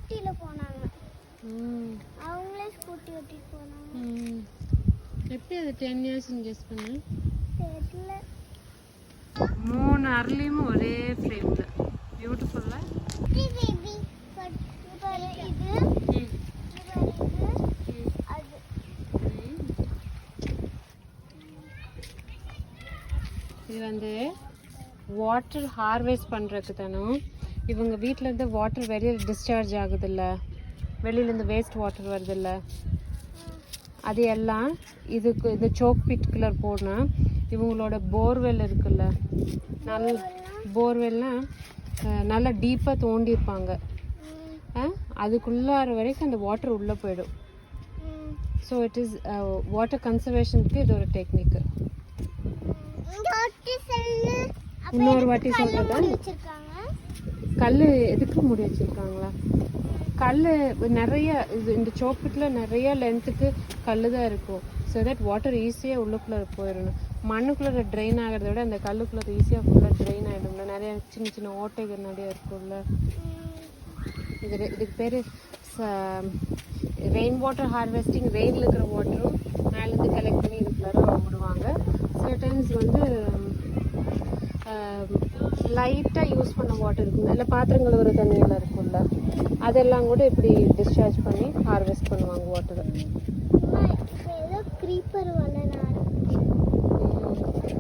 ஸ்கூட்டில போனாங்க. அவங்களே ஸ்கூட்டி ஓட்டிட்டு போனாங்க. எப்படி அது 10 இயர்ஸ்னு கெஸ் பண்ணு? தெரியல. 3 அரளியும் ஒரே ஃப்ரேம்ல. பியூட்டிஃபுல்லா? பேபி பாரு இது. அது இது வந்து வாட்டர் ஹார்வெஸ்ட் பண்ணுறதுக்கு தானும். இவங்க வீட்டிலேருந்து வாட்டர் வெளியில் டிஸ்சார்ஜ் ஆகுதில்ல, வெளியிலேருந்து வேஸ்ட் வாட்டர் வருதில்ல, அது எல்லாம் இதுக்கு இந்த சோக் பிட்குள்ளே போனால் இவங்களோட போர்வெல் இருக்குல்ல, நல்ல போர்வெல்லாம் நல்லா டீப்பாக தோண்டியிருப்பாங்க. அதுக்குள்ளார வரைக்கும் அந்த வாட்டர் உள்ளே போயிடும். ஸோ இட் இஸ் வாட்டர் கன்சர்வேஷனுக்கு இது ஒரு டெக்னிக்கு. இன்னொரு வாட்டி சொல்கிறதா, கல் எதுக்கு மூடி வச்சுருக்காங்களா? கல் நிறைய இது இந்த சோப்பிட்டில் நிறைய லென்த்துக்கு கல் தான் இருக்கும். ஸோ தட் வாட்டர் ஈஸியாக உள்ளுக்குள்ளே போயிடணும். மண்ணுக்குள்ளே ட்ரெயின் ஆகிறத விட அந்த கல்லுக்குள்ளே ஈஸியாக ஃபுல்லாக ட்ரெயின் ஆகிடும்ல. நிறைய சின்ன சின்ன ஓட்டைகள் நிறைய இருக்கும்ல. இதுக்கு பேர் ரெயின் வாட்டர் ஹார்வெஸ்டிங். ரெயினில் இருக்கிற வாட்டரும் மேலேருந்து கலெக்ட் பண்ணி இதுக்குள்ளார விடுவாங்க. சில டைம்ஸ் வந்து லைட்டாக யூஸ் பண்ண வாட்டர் இருக்குல்ல, இல்லை பாத்திரம் கழுவுற தண்ணியெல்லாம் இருக்கும்ல, அதெல்லாம் கூட இப்படி டிஸ்சார்ஜ் பண்ணி ஹார்வெஸ்ட் பண்ணுவாங்க வாட்டரை.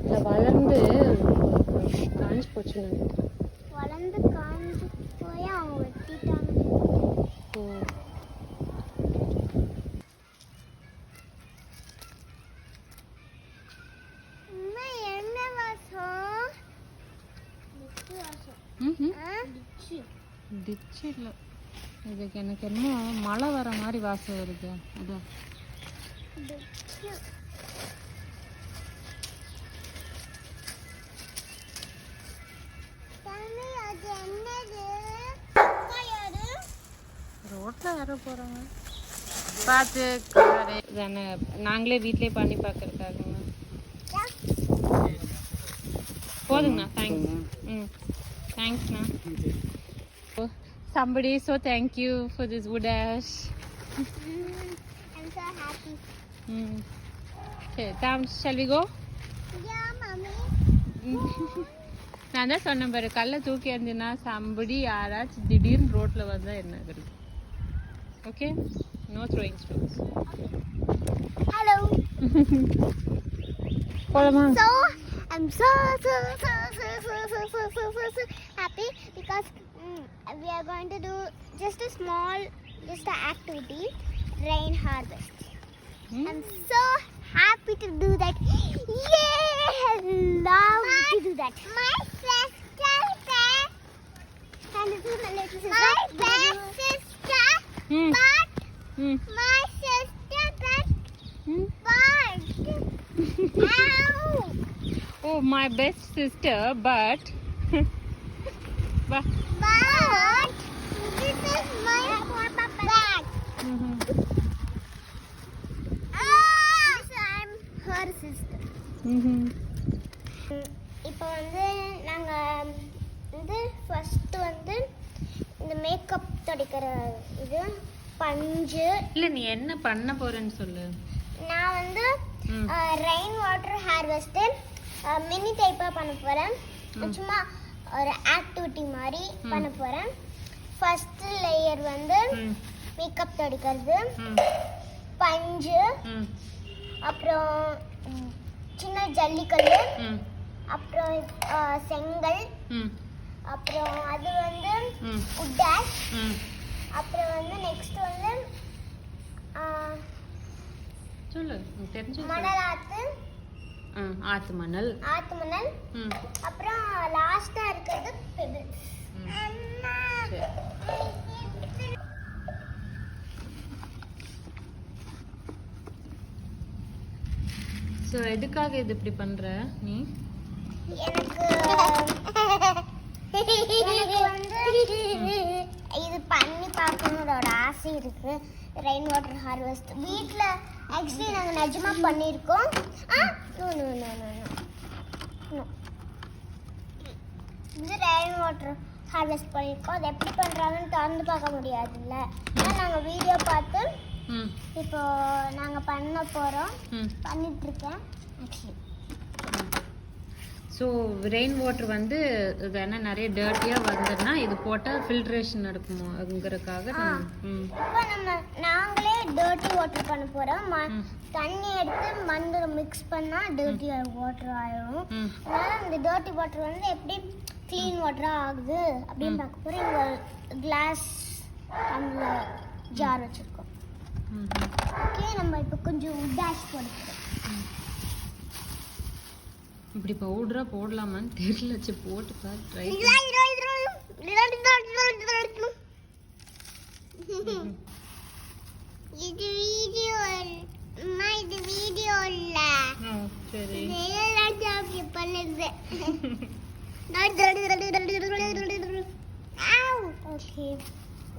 இல்லை வளர்ந்து காஞ்சி போச்சுன்னு நினைக்கிறேன். வளர்ந்து காஞ்சி போய் அவங்க வெட்டிட்டாங்க. டிச்சு இல்லை, இதுக்கு எனக்கு என்ன மழை வர மாதிரி வாசம் வருது. அதான் ரோட்ல யாரோ போறாங்க பார்த்து. தானே நாங்களே வீட்லயே பண்ணி பார்க்கறதுக்காக. போதுங்கண்ணா, தேங்க்ஸ். தேங்க்ஸ்ண்ணா. Somebody, so thank you for this wood ash. I'm so happy. Okay, shall we go? Yeah, mommy. நான் தான் சொன்னேன் பாரு, கல்லை தூக்கி இருந்தீங்கன்னா சம்படி யாராச்சும் திடீர்னு ரோட்டில் வந்தால் என்ன ஆகுது? Okay, no throwing stones. Hello. போலாமா? I'm so happy because we are going to do just a small activity, rain harvest. I'm so happy to do that. Yay! I love to do that. My sister said, my best sister, but my sister but ow! Oh, my best sister, but but this is my bag. I'm her sister. இப்போ வந்து நாங்க வந்து first வந்து இந்த makeup துடைக்கிற இது பஞ்சு. இல்லை, நீ என்ன பண்ண போறேன்னு சொல்லு. நான் வந்து ரெயின் வாட்டர் ஹார்வெஸ்ட் மினி டைப்பா பண்ண போறேன். சும்மா ஒரு ஆக்டிவிட்டி மாதிரி பண்ண போறேன். ஃபர்ஸ்ட் லேயர் வந்து மேக்கப் துடைக்கிறது, பஞ்சு, அப்புறம் சின்ன ஜல்லிக்கல், அப்புறம் செங்கல், அப்புறம் அது வந்து wood ash, அப்புறம் வந்து நெக்ஸ்ட் வந்து சொல்லு, தெரிஞ்சு. மணல் ஆத்து, ஆத்து மணல், அப்புறம் லாஸ்டா இருக்கிறது பெபிள்ஸ். ஸோ எதுக்காக இது இப்படி பண்ற நீ? எனக்கு வந்து இது பண்ணி பார்க்கணும்னு ஒரு ஆசை இருக்கு. ரெயின் வாட்டர் ஹார்வெஸ்ட் வீட்ல ஆக்சுவலி நாங்க நிஜமா பண்ணிருக்கோம். நோ இது ரெயின் வாட்டர் ஹார்வெஸ்ட் பண்ணியிருக்கோம். அதை எப்படி பண்ணுறாங்கன்னு திறந்து பார்க்க முடியாதுல்ல, ஆனால் நாங்கள் வீடியோ பார்த்து இப்போ நாங்கள் பண்ண போகிறோம், பண்ணிகிட்ருக்கேன் ஆக்சுவலி. ஸோ ரெயின் வாட்டர் வந்து இது என்ன நிறைய டர்ட்டியாக வந்ததுன்னா இது போட்டால் ஃபில்ட்ரேஷன் நடக்குமோங்கிறதுக்காக இப்போ நாங்களே டர்ட்டி வாட்டர் பண்ண போகிறோம். தண்ணி எடுத்து மண்ணில் மிக்ஸ் பண்ணால் டர்ட்டி வாட்டர் ஆயிடும். அதனால் இந்த டர்ட்டி வாட்டர் வந்து எப்படி க்ளீன் வாட்டராக ஆகுது அப்படின்னு பார்க்க போகிறோம். இங்கே கிளாஸ் டம்ளர் ஜார் வச்சுருக்கோம். ஓகே, நம்ம இப்போ கொஞ்சம் டேஷ் போடுறோம். இப்படி பவுடரா போடலாமான்னு தெரியல. சரி போட்டு பாரு, ட்ரை இது வீடியோ இது வீடியோ இல்ல. சரி இதெல்லாம் ஜாபி பண்ணுது. ஓகே,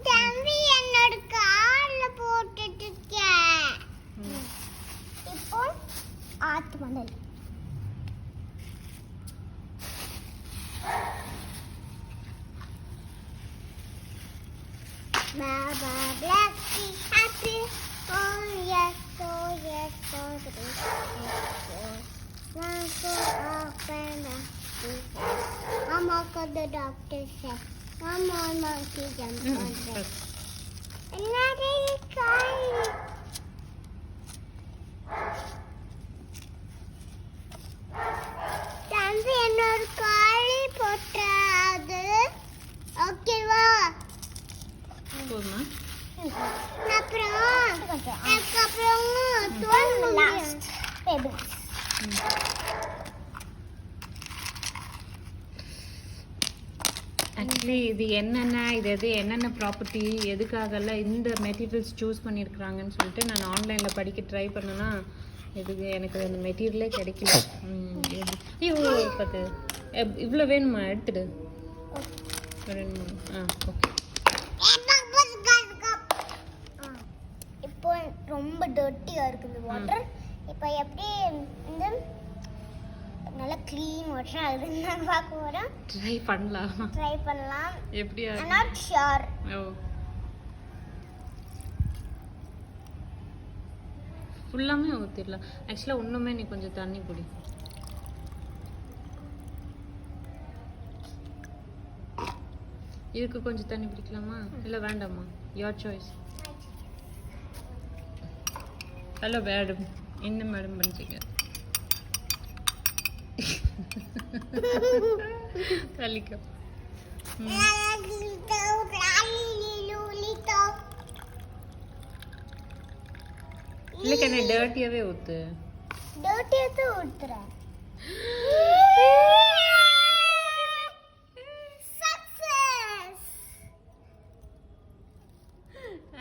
தம்பி என்னோட கால்ல போட்டுட்டு இருக்கேன். இப்போ ஆத்து மணல் Baba bless me happy. Oh yes, oh this one for open Mama called the doctor said, come on monkey jump on bed. And not any kind. தம்பி என்னோட காலி போட்டாது. ஓகேவா? போதுமா? அப்புறம் லாஸ்ட் பேபிள்ஸ். ஆக்சுவலி இது என்னென்ன ப்ராப்பர்ட்டி எதுக்காகலாம் இந்த மெட்டீரியல்ஸ் சூஸ் பண்ணியிருக்கிறாங்கன்னு சொல்லிட்டு நான் ஆன்லைனில் படிக்க ட்ரை பண்ணேன்னா இதுக்கு எனக்கு அந்த மெட்டீரியலே கிடைக்கல. ஐயோ பார்த்து இவ்வளோ வேணுமா? எடுத்துடு. ஓகே. இப்போ ரொம்ப டர்ட்டியாக இருக்குது வாட்டர். இப்போ எப்படி இந்த நல்லா க்ளீன் வாட்டர் ஆகுதுன்னு நான் பார்க்க போகிறேன். ட்ரை பண்ணலாம். எப்படியா? I not sure. ஃபுல்லாமே ஊற்றிடலாம். ஆக்சுவலாக இன்னுமே நீ கொஞ்சம் தண்ணி குடி. இதுக்கு கொஞ்சம் தண்ணி பிடிக்கலாமா இல்லை வேண்டாமா? Your choice. ஹலோ மேடம், என்ன மேடம் பண்ணிட்டீங்க? தள்ளிக்கோ. இல்லை கண்ணே, டர்ட்டியாகவே ஊற்று. டர்ட்டியாக ஊற்றுறேன்.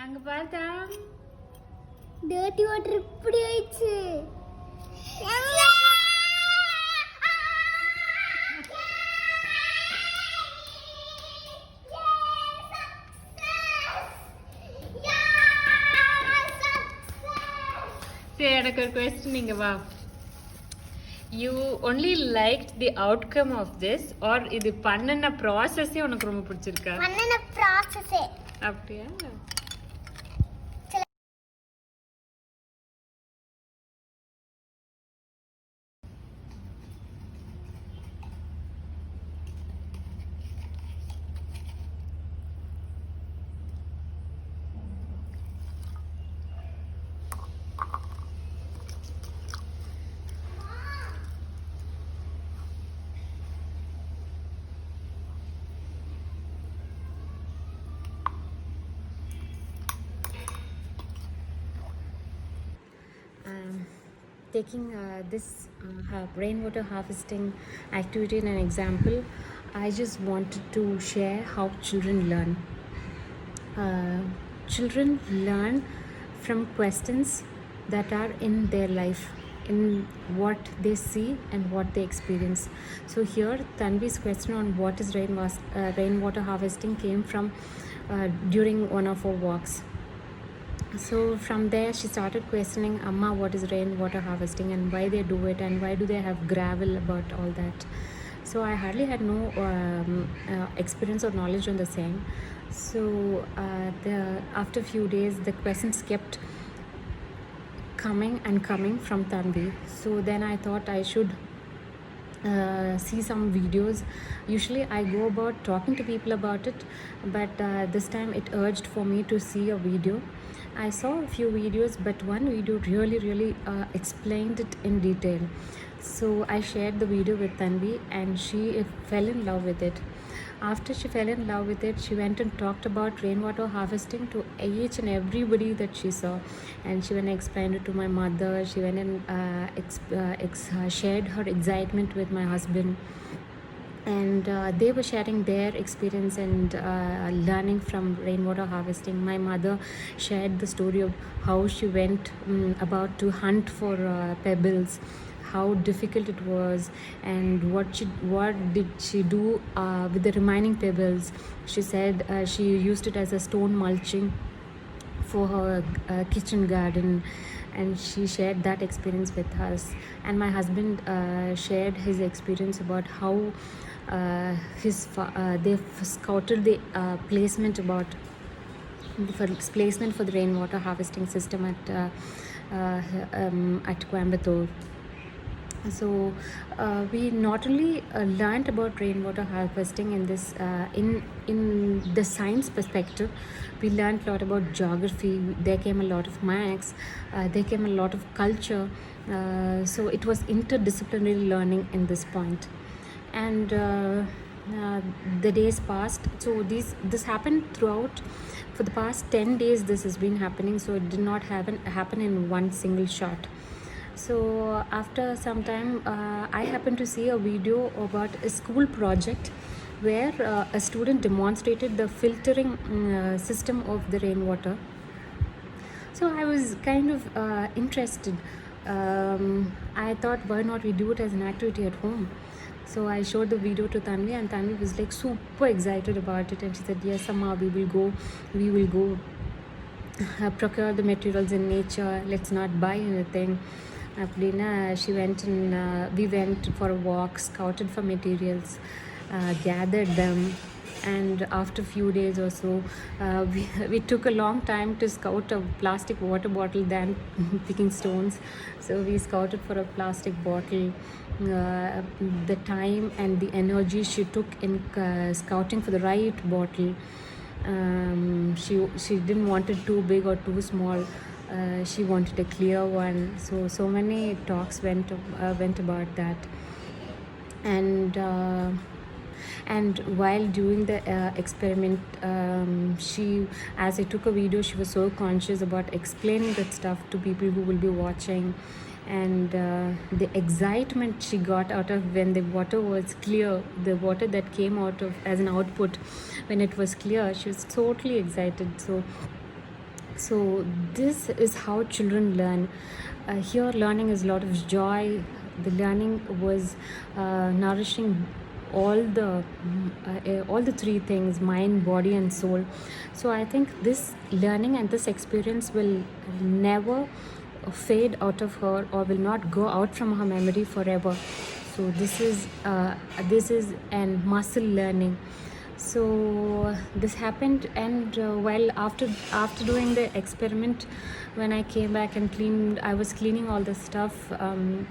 அங்கே பார்த்தா டர்ட்டி வாட்டர் இப்படி ஆயிடுச்சு. சரி, எனக்கு ஒரு கொஸ்டின். இங்கே வா. You only like the outcome of this or இது பண்ணின ப்ராசஸே உனக்கு ரொம்ப பிடிச்சிருக்கா? பண்ணின ப்ராசஸே. அப்படியா? Taking this rainwater harvesting activity in an example, I just wanted to share how children learn. Children learn from questions that are in their life, in what they see and what they experience. So here Tanvi's question on what is rainwater harvesting came from during one of our walks. So from there she started questioning, Amma, what is rainwater harvesting and why they do it and why do they have gravel about all that. So I hardly had no experience or knowledge on the same. So after a few days, the questions kept coming and coming from Tanvi. So then I thought I should see some videos. Usually I go about talking to people about it, but this time it urged for me to see a video. I saw a few videos, but one video really explained it in detail. So I shared the video with Tanvi, and she fell in love with it. After she fell in love with it, she went and talked about rainwater harvesting to each and everybody that she saw. And she went and explained it to my mother. She went and shared her excitement with my husband. And they were sharing their experience and learning from rainwater harvesting. My mother shared the story of how she went about to hunt for pebbles, how difficult it was, and what did she do with the remaining pebbles. She said she used it as a stone mulching for her kitchen garden, and she shared that experience with us. And my husband shared his experience about how they scouted the placement about placement for the rainwater harvesting system at Coimbatore. So we not only learned about rainwater harvesting in this in the science perspective, we learned a lot about geography. There came a lot of maths, there came a lot of culture. So it was interdisciplinary learning in this point. And the days passed. So this happened throughout. For the past 10 days this has been happening, so it did not happen in one single shot. So after some time, I happened to see a video about a school project where a student demonstrated the filtering system of the rainwater. So I was kind of interested. I thought, why not we do it as an activity at home? So I showed the video to Tanvi, and Tanvi was like super excited about it, and she said, yes Amma, we will go procure the materials in nature, let's not buy anything. She went and we went for a walk, scouted for materials, gathered them, and after a few days or so, we took a long time to scout a plastic water bottle than picking stones. So we scouted for a plastic bottle. The time and the energy she took in scouting for the right bottle. She didn't want it too big or too small. She wanted a clear one. So many talks went about that. And while doing the experiment, as I took a video, she was so conscious about explaining that stuff to people who will be watching. And the excitement she got out of when the water was clear, the water that came out of as an output, when it was clear, she was totally excited. So this is how children learn. Here learning is a lot of joy. The learning was nourishing all the three things: mind, body and soul. So I think this learning and this experience will never fade out of her, or will not go out from her memory forever. So this is an muscle learning. So this happened, and while after doing the experiment, when I came back and I was cleaning all the stuff,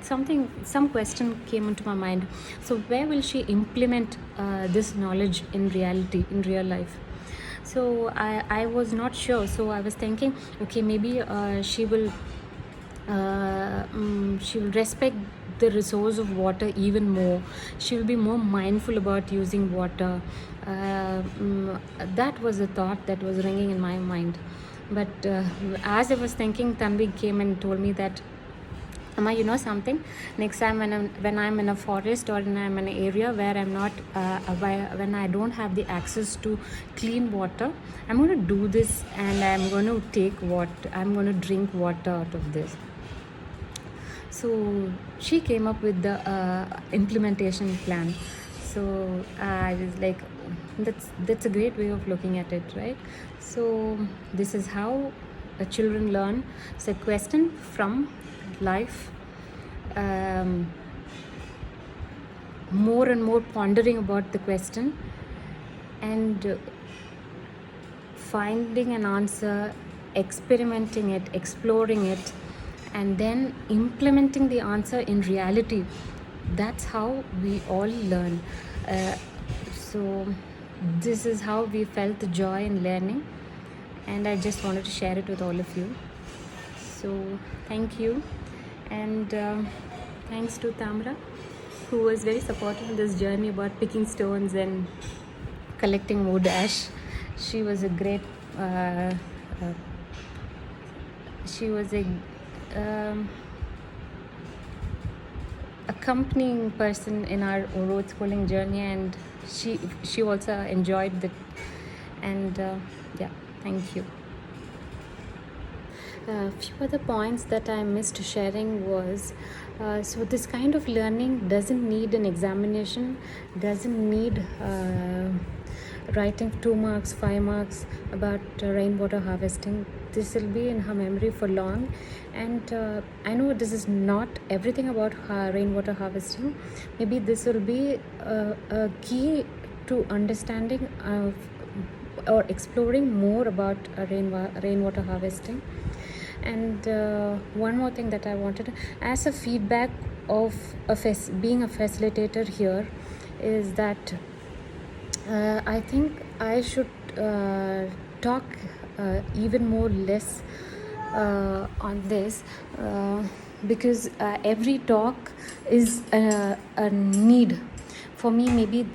some question came into my mind. So where will she implement this knowledge in real life? So I was not sure. So I was thinking, okay, maybe she will respect the resource of water even more. She will be more mindful about using water. That was a thought that was ringing in my mind. But as I was thinking, Tanvi came and told me that, Amma, you know something? Next time when I'm in a forest, or when I'm in an area where I'm not, when I don't have the access to clean water, I'm going to do this, and I'm going to drink water out of this. So she came up with the implementation plan. So I was like, that's a great way of looking at it, right? So this is how children learn. It's a question from life. more and more pondering about the question and finding an answer, experimenting it, exploring it, and then implementing the answer in reality. That's how we all learn. So this is how we felt the joy in learning, and I just wanted to share it with all of you. So thank you, and thanks to Tamra, who was very supportive in this journey about picking stones and collecting wood ash. She was a great she was a accompanying person in our road schooling journey, and she also enjoyed it. And yeah, thank you. A few other points that I missed sharing was so this kind of learning doesn't need an examination, doesn't need writing 2 marks, 5 marks about rainwater harvesting. This will be in her memory for long, and I know this is not everything about rainwater harvesting. Maybe this will be a key to understanding or exploring more about rainwater harvesting. And one more thing that I wanted, as a feedback of being a facilitator here, is that I think I should talk even more less on this because every talk is a need for me. Maybe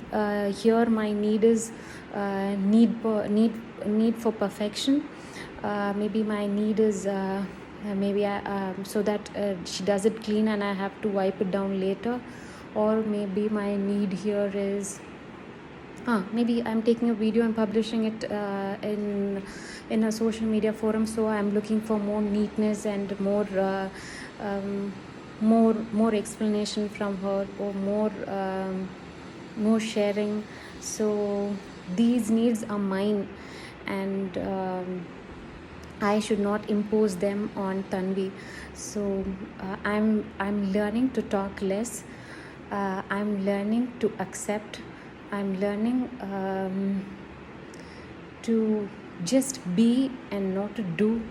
here my need is need for perfection. Maybe my need is maybe so that she does it clean and I have to wipe it down later, or maybe my need here is maybe I'm taking a video and publishing it in a social media forum, so I'm looking for more neatness and more explanation from her, or more sharing. So these needs are mine, and I should not impose them on Tanvi. So I'm learning to talk less. I'm learning to accept. I'm learning to just be and not to do,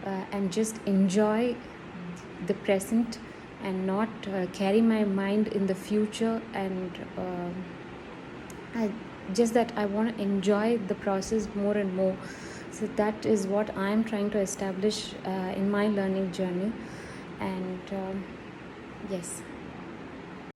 and just enjoy the present and not carry my mind in the future. And I want to enjoy the process more and more. So that is what I'm trying to establish in my learning journey. And yes.